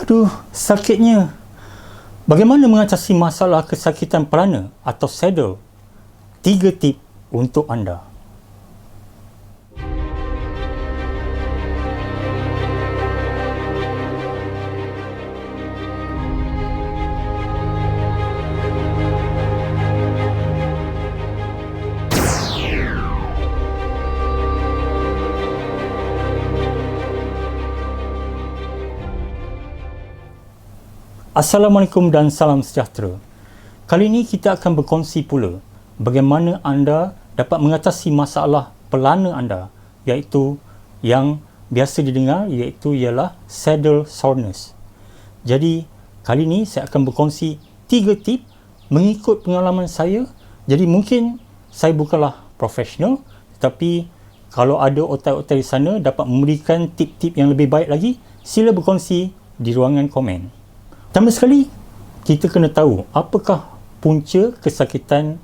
Aduh, sakitnya. Bagaimana mengatasi masalah kesakitan pelana atau saddle? 3 tip untuk anda. Assalamualaikum dan salam sejahtera. Kali ini kita akan berkongsi pula bagaimana anda dapat mengatasi masalah pelana anda, iaitu yang biasa didengar ialah saddle soreness. Jadi kali ini saya akan berkongsi 3 tip mengikut pengalaman saya. Jadi mungkin saya bukanlah profesional, tetapi kalau ada otak-otak di sana dapat memberikan tip-tip yang lebih baik lagi, sila berkongsi di ruangan komen. Pertama sekali, kita kena tahu apakah punca kesakitan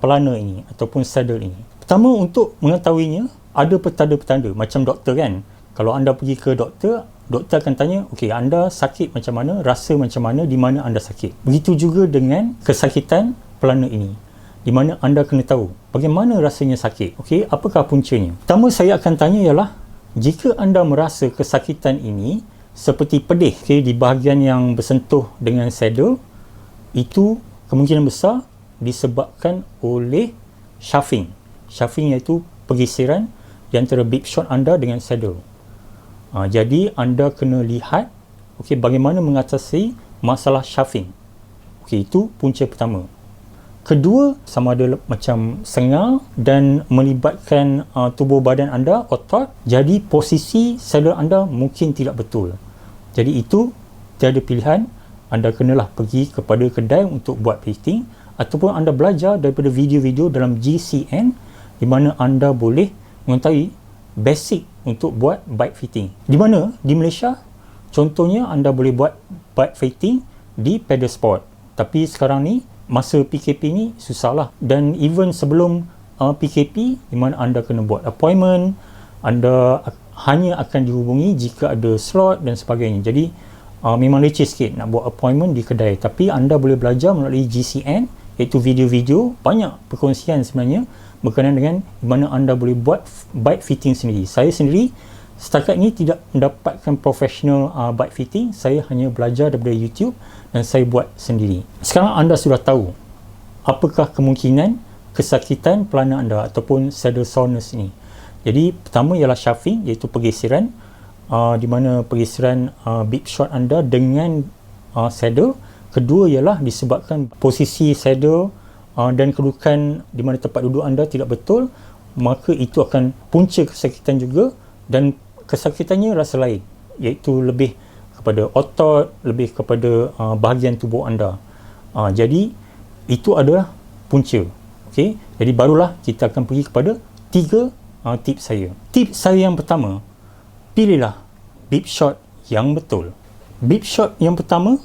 pelana ini ataupun saddle ini. Pertama, untuk mengetahuinya, ada petanda-petanda macam doktor kan. Kalau anda pergi ke doktor, doktor akan tanya, okey, anda sakit macam mana, rasa macam mana, di mana anda sakit. Begitu juga dengan kesakitan pelana ini, di mana anda kena tahu bagaimana rasanya sakit. Okey, apakah puncanya? Pertama saya akan tanya ialah, jika anda merasa kesakitan ini seperti pedih di bahagian yang bersentuh dengan saddle, itu kemungkinan besar disebabkan oleh shuffling. Shuffling iaitu pergeseran di antara bib short anda dengan saddle. Jadi anda kena lihat bagaimana mengatasi masalah shuffling. Itu punca pertama. Kedua, sama ada macam sengal dan melibatkan tubuh badan anda, otot, jadi posisi saddle anda mungkin tidak betul. Jadi itu tiada pilihan, anda kenalah pergi kepada kedai untuk buat fitting, ataupun anda belajar daripada video-video dalam GCN di mana anda boleh mengetahui basic untuk buat bike fitting. Di mana? Di Malaysia, contohnya anda boleh buat bike fitting di Pedal Sport. Tapi sekarang ni, masa PKP ni susahlah. Dan even sebelum PKP, di mana anda kena buat appointment, anda hanya akan dihubungi jika ada slot dan sebagainya. Jadi memang leceh sikit nak buat appointment di kedai. Tapi anda boleh belajar melalui GCN, iaitu video-video, banyak perkongsian sebenarnya berkenaan dengan mana anda boleh buat bike fitting sendiri. Saya sendiri setakat ini tidak mendapatkan professional bike fitting. Saya hanya belajar daripada YouTube dan saya buat sendiri. Sekarang anda sudah tahu apakah kemungkinan kesakitan pelana anda ataupun saddle soreness ini. Jadi pertama ialah shuffling, iaitu pergeseran di mana pergeseran bib short anda dengan saddle. Kedua ialah disebabkan posisi saddle dan kedudukan di mana tempat duduk anda tidak betul, maka itu akan punca kesakitan juga, dan kesakitannya rasa lain, iaitu lebih kepada otot, lebih kepada bahagian tubuh anda. Jadi itu adalah punca. Okey, jadi barulah kita akan pergi kepada 3 tips saya. Tips saya yang pertama, pilihlah bib short yang betul. Bib short yang pertama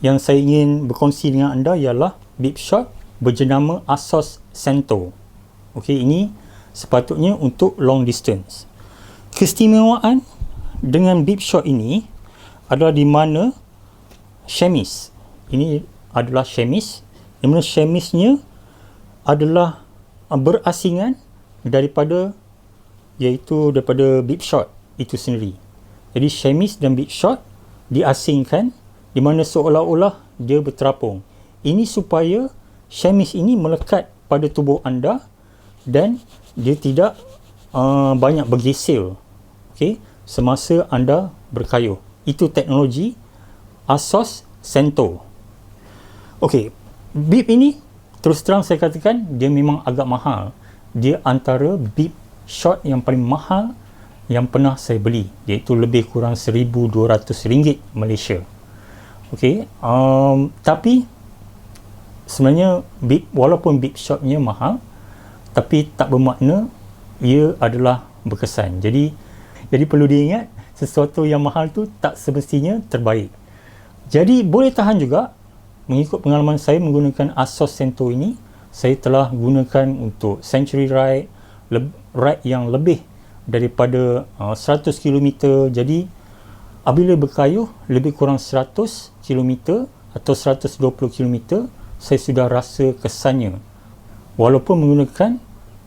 yang saya ingin berkongsi dengan anda ialah bib short berjenama ASOS Sento. Okey, ini sepatutnya untuk long distance. Keistimewaan dengan bib short ini adalah di mana chemise. Ini adalah chemise, di mana chemise-nya adalah berasingan daripada bib short itu sendiri. Jadi chemise dan bib short diasingkan di mana seolah-olah dia berterapung. Ini supaya chemise ini melekat pada tubuh anda dan dia tidak banyak bergeser semasa anda berkayuh. Itu teknologi ASOS Sento. Bib ini terus terang saya katakan dia memang agak mahal. Dia antara bib short yang paling mahal yang pernah saya beli, iaitu lebih kurang RM1,200 Malaysia. Tapi sebenarnya walaupun bib shortnya mahal, tapi tak bermakna ia adalah berkesan. Jadi perlu diingat, sesuatu yang mahal tu tak semestinya terbaik. Jadi boleh tahan juga. Mengikut pengalaman saya menggunakan ASOS Sento ini, saya telah gunakan untuk century ride yang lebih daripada 100 km. Jadi apabila berkayuh lebih kurang 100 km atau 120 km, saya sudah rasa kesannya walaupun menggunakan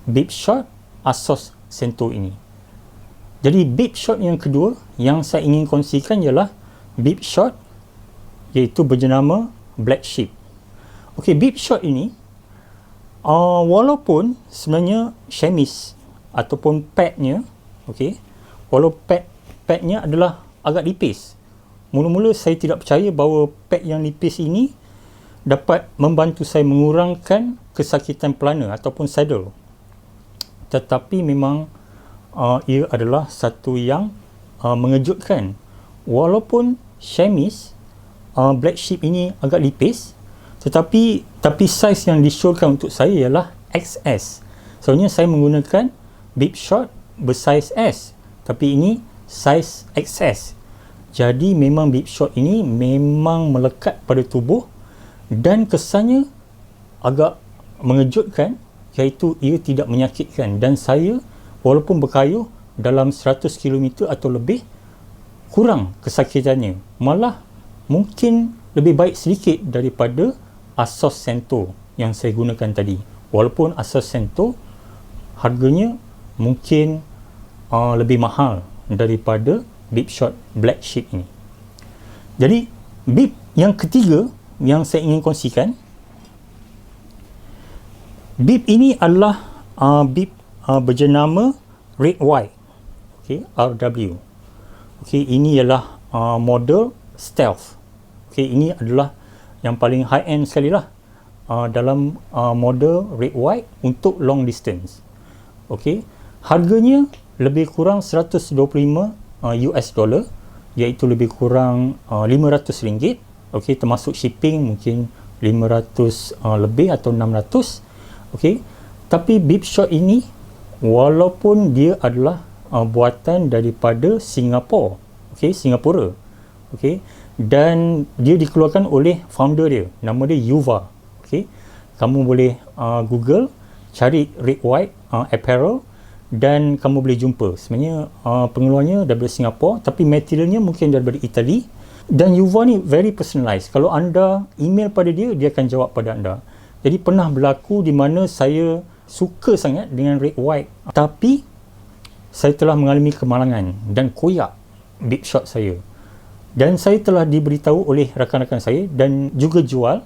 bip shot ASUS Sento ini. Jadi bip shot yang kedua yang saya ingin kongsikan ialah bip shot iaitu berjenama Black Sheep. Okey, bip shot ini walaupun sebenarnya chemis ataupun padnya, okey, walaupun padnya adalah agak nipis. Mula-mula saya tidak percaya bahawa pad yang nipis ini dapat membantu saya mengurangkan kesakitan pelana ataupun saddle. Tetapi memang ia adalah satu yang mengejutkan. Walaupun chemis Black Sheep ini agak nipis, tetapi saiz yang disyorkan untuk saya ialah XS. Soalnya saya menggunakan bip shot bersaiz S, tapi ini saiz XS. Jadi memang bip shot ini memang melekat pada tubuh dan kesannya agak mengejutkan, iaitu ia tidak menyakitkan, dan saya walaupun berkayuh dalam 100 km atau lebih kurang kesakitannya, malah mungkin lebih baik sedikit daripada ASUS Sento yang saya gunakan tadi. Walaupun ASUS Sento harganya mungkin lebih mahal daripada bip shot Black Sheep ini. Jadi bip yang ketiga yang saya ingin kongsikan, bip ini adalah bip berjenama Red White, okay, RW. Okay, ini ialah model stealth. Okay, ini adalah yang paling high end sekali lah dalam model Red White untuk long distance. Okay, harganya lebih kurang 125 US dollar, iaitu lebih kurang RM500. Okay, termasuk shipping mungkin 500 lebih atau 600. Okay, tapi bip shot ini walaupun dia adalah buatan daripada Singapura, okay, Singapura, okay, dan dia dikeluarkan oleh founder dia, nama dia Yuva. Okay, kamu boleh Google, cari Red White Apparel dan kamu boleh jumpa. Sebenarnya pengeluarnya daripada Singapura, tapi materialnya mungkin daripada Itali. Dan Yuva ni very personalized. Kalau anda email pada dia, dia akan jawab pada anda. Jadi pernah berlaku di mana saya suka sangat dengan Red White, tapi saya telah mengalami kemalangan dan koyak bip shot saya. Dan saya telah diberitahu oleh rakan-rakan saya dan juga jual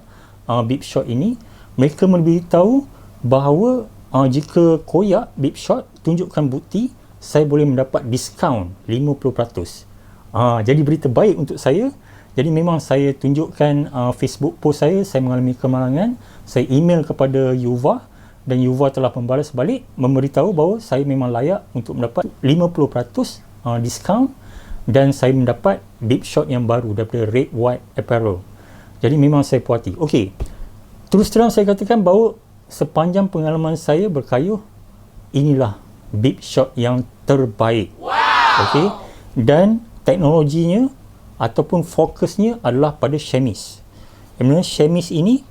bip shot ini, mereka memberitahu bahawa jika koyak bip shot, tunjukkan bukti, saya boleh mendapat diskaun 50%. Jadi berita baik untuk saya. Jadi memang saya tunjukkan Facebook post saya mengalami kemalangan, saya email kepada Yuva dan Yuva telah membalas balik memberitahu bahawa saya memang layak untuk mendapat 50% diskaun dan saya mendapat bip shot yang baru daripada Red White Apparel. Jadi memang saya puas hati. Okey, terus terang saya katakan bahawa sepanjang pengalaman saya berkayuh, inilah bip shot yang terbaik. Okey, dan teknologinya ataupun fokusnya adalah pada chemis. Yang mana chemis ini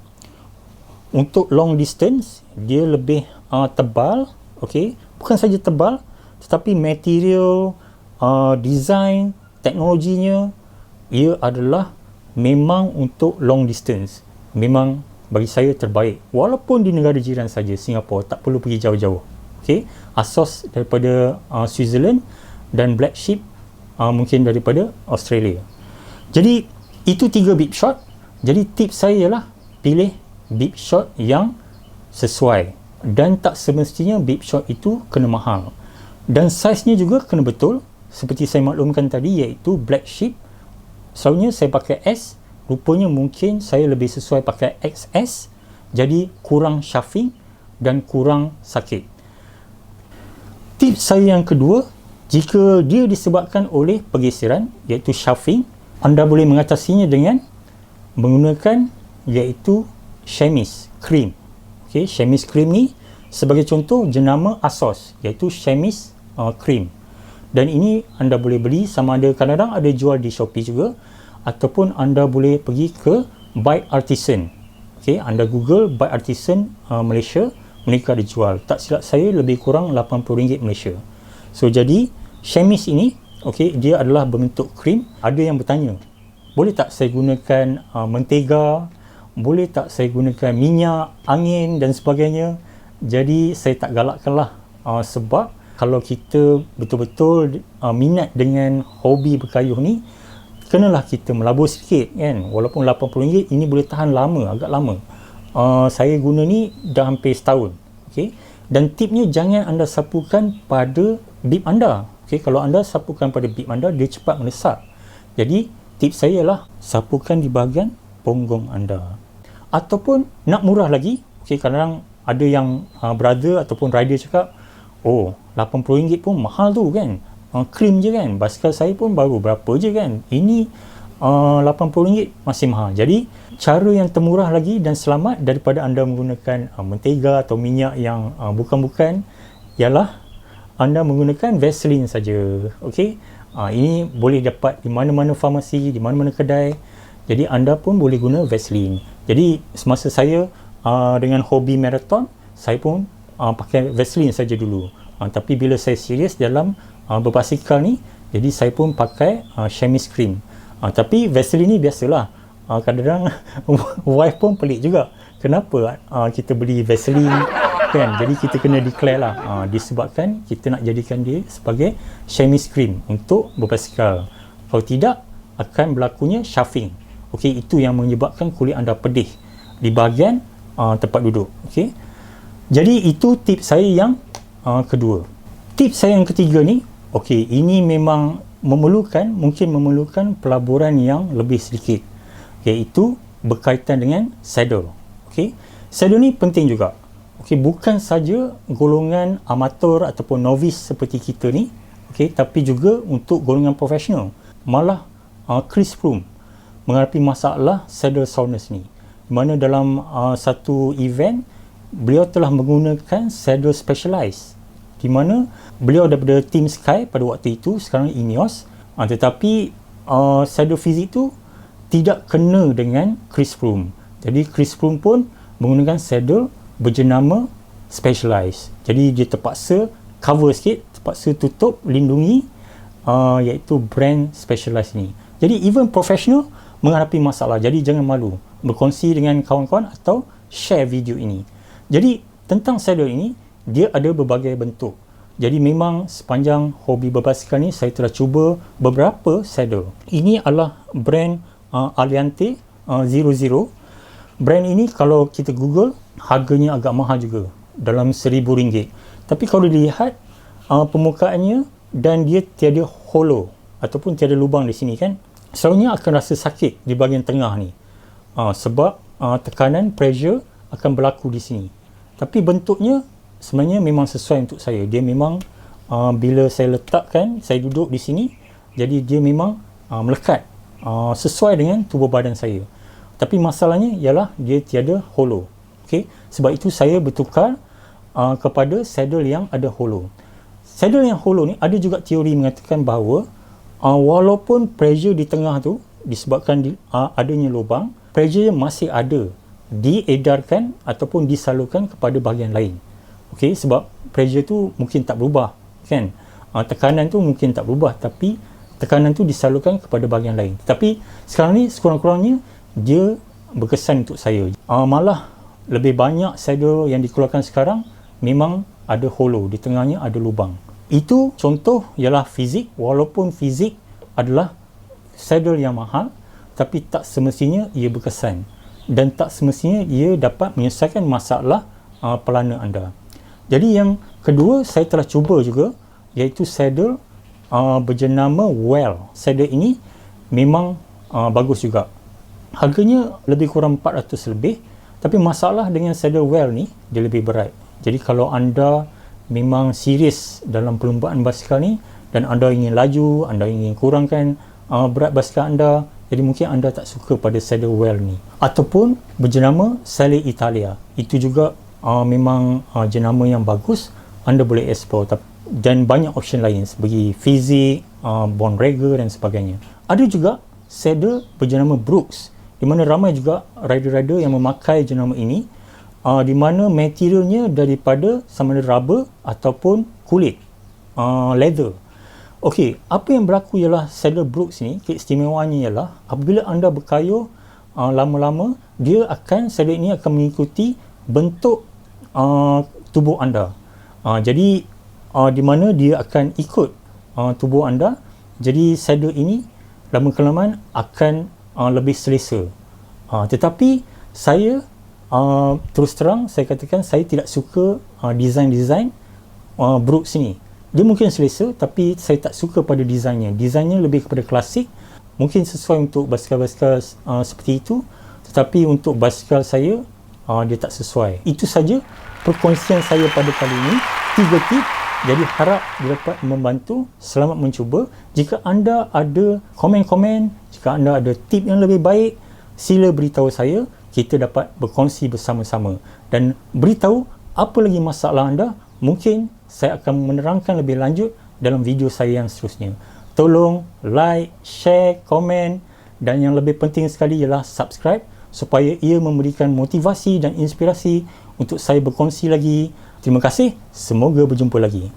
untuk long distance dia lebih tebal, okey, bukan saja tebal tetapi material, design, teknologinya ia adalah memang untuk long distance. Memang bagi saya terbaik. Walaupun di negara jiran saja, Singapura, tak perlu pergi jauh-jauh. Okey, ASUS daripada Switzerland dan Black Sheep mungkin daripada Australia. Jadi itu 3 bip shot. Jadi tips saya ialah pilih bip shot yang sesuai, dan tak semestinya bip shot itu kena mahal, dan saiznya juga kena betul. Seperti saya maklumkan tadi, iaitu Black Sheep selalunya saya pakai S, rupanya mungkin saya lebih sesuai pakai XS, jadi kurang shuffling dan kurang sakit. Tips saya yang kedua, jika dia disebabkan oleh pergeseran iaitu shuffling, anda boleh mengatasinya dengan menggunakan iaitu chemis cream. Okey, chemis cream ni sebagai contoh jenama ASUS iaitu chemis cream. Dan ini anda boleh beli, sama ada kadang-kadang ada jual di Shopee juga, ataupun anda boleh pergi ke Bike Artisan. Okey, anda Google Bike Artisan Malaysia, mereka ada jual. Tak silap saya lebih kurang RM80 Malaysia. So jadi chemis ini Okey, dia adalah berbentuk krim. Ada yang bertanya, boleh tak saya gunakan mentega? Boleh tak saya gunakan minyak, angin dan sebagainya? Jadi saya tak galakkanlah, sebab kalau kita betul-betul minat dengan hobi berkayuh ni, kenalah kita melabur sikit kan. Walaupun RM80 ini boleh tahan lama, agak lama. Saya guna ni dah hampir setahun. Okey. Dan tipnya, jangan anda sapukan pada bib anda. Okey, kalau anda sapukan pada bib anda, dia cepat meresap. Jadi tips saya ialah sapukan di bahagian punggung anda. Ataupun nak murah lagi, okey, kadang-kadang ada yang brother ataupun rider cakap, oh RM80 pun mahal tu kan, krim je kan, basikal saya pun baru berapa je kan, ini RM80 masih mahal. Jadi cara yang termurah lagi dan selamat daripada anda menggunakan mentega atau minyak yang bukan-bukan ialah anda menggunakan Vaseline saja. Okey, ini boleh dapat di mana-mana farmasi, di mana-mana kedai. Jadi anda pun boleh guna Vaseline. Jadi semasa saya dengan hobi marathon, saya pun pakai Vaseline saja dulu. Tapi bila saya serius dalam berbasikal ni, jadi saya pun pakai Chamois cream. Tapi Vaseline ni biasalah. Kadang-kadang wife pun pelik juga. Kenapa kita beli Vaseline kan? Jadi kita kena declare lah, disebabkan kita nak jadikan dia sebagai Chamois cream untuk berbasikal. Kalau tidak, akan berlakunya chafing. Okey, itu yang menyebabkan kulit anda pedih di bahagian tempat duduk. Okey, jadi itu tips saya yang kedua. Tips saya yang ketiga ni, okey, ini memang mungkin memerlukan pelaburan yang lebih sedikit, iaitu berkaitan dengan saddle. Okey, saddle ni penting juga. Okey, bukan saja golongan amatur ataupun novice seperti kita ni, okey, tapi juga untuk golongan profesional. Malah Chris Froome menghadapi masalah saddle soreness ni, di mana dalam satu event beliau telah menggunakan saddle specialized, di mana beliau daripada Team Sky pada waktu itu, sekarang Ineos, tetapi saddle fizik tu tidak kena dengan Chris Froome. Jadi Chris Froome pun menggunakan saddle berjenama specialized. Jadi dia terpaksa cover sikit, terpaksa tutup, lindungi, iaitu brand specialized ni. Jadi even professional menghadapi masalah. Jadi jangan malu berkongsi dengan kawan-kawan atau share video ini. Jadi tentang saddle ini, dia ada berbagai bentuk. Jadi memang sepanjang hobi berbasikal ni, saya telah cuba beberapa saddle. Ini adalah brand Aliante 00. Brand ini kalau kita Google, harganya agak mahal juga, dalam RM1,000. Tapi kalau dilihat permukaannya, dan dia tiada hollow ataupun tiada lubang di sini kan, selalunya akan rasa sakit di bahagian tengah ni, sebab tekanan, pressure akan berlaku di sini. Tapi bentuknya sebenarnya memang sesuai untuk saya. Dia memang bila saya letakkan, saya duduk di sini, jadi dia memang melekat sesuai dengan tubuh badan saya. Tapi masalahnya ialah dia tiada hollow. Okey, sebab itu saya bertukar kepada saddle yang ada hollow. Saddle yang hollow ni, ada juga teori mengatakan bahawa walaupun pressure di tengah tu disebabkan adanya lubang, pressure masih ada, diedarkan ataupun disalurkan kepada bahagian lain. Okey, sebab pressure tu mungkin tak berubah kan, tekanan tu mungkin tak berubah, tapi tekanan tu disalurkan kepada bahagian lain. Tapi sekarang ni sekurang-kurangnya dia berkesan untuk saya. Malah lebih banyak saddle yang dikeluarkan sekarang memang ada hollow, di tengahnya ada lubang. Itu contoh ialah fizik. Walaupun fizik adalah saddle yang mahal, tapi tak semestinya ia berkesan, dan tak semestinya ia dapat menyelesaikan masalah pelana anda. Jadi yang kedua saya telah cuba juga, iaitu saddle berjenama Well. Saddle ini memang bagus juga. Harganya lebih kurang 400 lebih. Tapi masalah dengan saddle Well ni, dia lebih berat. Jadi kalau anda memang serius dalam perlumbaan basikal ni, dan anda ingin laju, anda ingin kurangkan berat basikal anda, jadi mungkin anda tak suka pada saddle Well ni. Ataupun berjenama Sale Italia. Itu juga memang jenama yang bagus, anda boleh explore. Dan banyak option lain seperti fizik, Bontrager dan sebagainya. Ada juga saddle berjenama Brooks, di mana ramai juga rider-rider yang memakai jenama ini, di mana materialnya daripada sama ada rubber ataupun kulit, leather. Okey, apa yang berlaku ialah saddle Brooks ni, keistimewaannya ialah apabila anda berkayuh lama-lama, saddle ini akan mengikuti bentuk tubuh anda. Jadi di mana dia akan ikut tubuh anda. Jadi saddle ini lama-kelamaan akan lebih selesa. Tetapi saya terus terang saya katakan saya tidak suka design Brooks ni. Dia mungkin selesa, tapi saya tak suka pada desainnya. Desainnya lebih kepada klasik. Mungkin sesuai untuk basikal-basikal seperti itu, tetapi untuk basikal saya dia tak sesuai. Itu saja perkongsian saya pada kali ini. 3 tip. Jadi harap dia dapat membantu. Selamat mencuba. Jika anda ada komen-komen, jika anda ada tip yang lebih baik, sila beritahu saya. Kita dapat berkongsi bersama-sama dan beritahu apa lagi masalah anda. Mungkin saya akan menerangkan lebih lanjut dalam video saya yang seterusnya. Tolong like, share, komen dan yang lebih penting sekali ialah subscribe supaya ia memberikan motivasi dan inspirasi untuk saya berkongsi lagi. Terima kasih. Semoga berjumpa lagi.